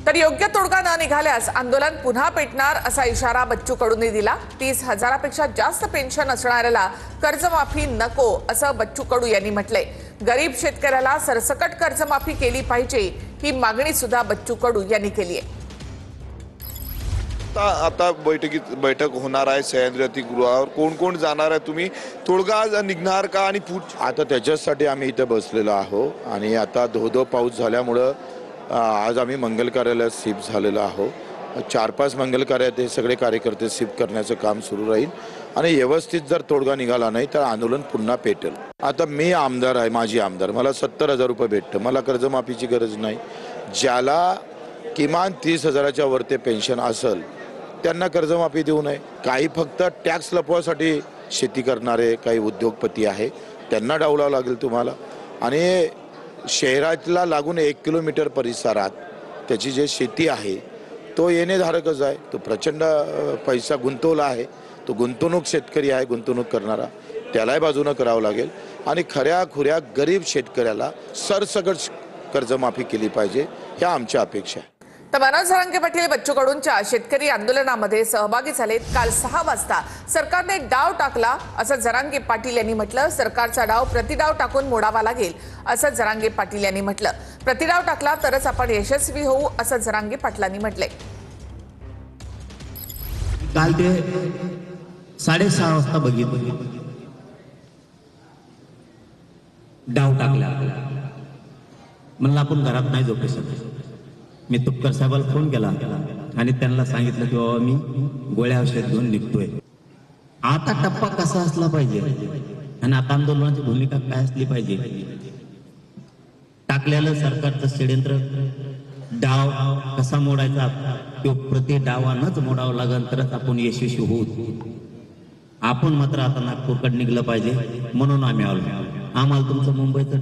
तर योग्य तोडगा न निघाल्यास आंदोलन पुन्हा पेटणार असा इशारा बच्चू कडूंनी दिला। 30,000पेक्षा जास्त पेन्शन असणाऱ्याला कर्जमाफी नको असं बच्चू कडू यांनी म्हटलंय। गरीब शेतकऱ्याला सरसकट कर्जमाफी केली पाहिजे ही मागणी सुद्धा बच्चू कडू यांनी केली आहे। आता बैठक होणार आहे सह्याद्री गृहावर, कोण कोण जाणार आहे, तुम्ही तोडगा निघणार का? आणि आता त्याच्यासाठी आम्ही इथे बसलेलो आहोत आणि आता धो पाऊस झाल्यामुळं आज आम्ही मंगल कार्यालयात शिफ्ट झालेलो आहोत। 4-5 मंगल कार्यालयात हे सगळे कार्यकर्ते शिफ्ट करण्याचं काम सुरू राहील आणि व्यवस्थित जर तोडगा निघाला नाही तर आंदोलन पुन्हा पेटेल। आता मी आमदार आहे, माजी आमदार, मला 70,000 रुपये भेटतं, मला कर्जमाफीची गरज नाही। ज्याला किमान 30,000च्या वरती पेन्शन असेल त्यांना कर्जमाफी देऊ नये। काही फक्त टॅक्स लपवासाठी शेती करणारे काही उद्योगपती आहे त्यांना डावलावं लागेल तुम्हाला। आणि शहरातला लागून 1 किलोमीटर परिसरात त्याची जे शेती आहे तो येणेधारकच आहे, तो प्रचंड पैसा गुंतवला आहे, तो गुंतवणूक शेतकरी आहे, गुंतवणूक करणारा, त्यालाही बाजूनं करावं लागेल। आणि खऱ्या खुऱ्या गरीब शेतकऱ्याला सरसकट कर्जमाफी केली पाहिजे, ह्या आमच्या अपेक्षा आहे। तर मनोज जरांगे पाटील बच्चू कडूंच्या शेतकरी आंदोलनामध्ये सहभागी झालेत। काल 6 वाजता सरकारने डाव टाकला असं जरांगे पाटील यांनी म्हटलं। सरकारचा डाव प्रतिडाव टाकून मोडावा लागेल असं जरांगे पाटील यांनी म्हटलं। प्रतिडाव टाकला तरच आपण यशस्वी होऊ असं जरांगे पाटलांनी म्हटलंय। काल ते 6:30 वाजता बघितलं, डाव टाकला, म्हणलं आपण घरात नाही झोपू शकत। मी तुपकर साहेबाला फोन केला आणि त्यांना सांगितलं की बाबा मी गोळ्या औषध घेऊन निघतोय। आता टप्पा कसा असला पाहिजे आणि आता आंदोलनाची भूमिका काय असली पाहिजे? टाकलेलं सरकारचं षडयंत्र डाव कसा मोडायचा तो प्रति डावानच मोडावं लागेल तरच आपण यशस्वी होऊ। आपण मात्र आता नागपूरकडे निघलं पाहिजे म्हणून आम्ही आलो। आम्हाला तुमचं मुंबईचं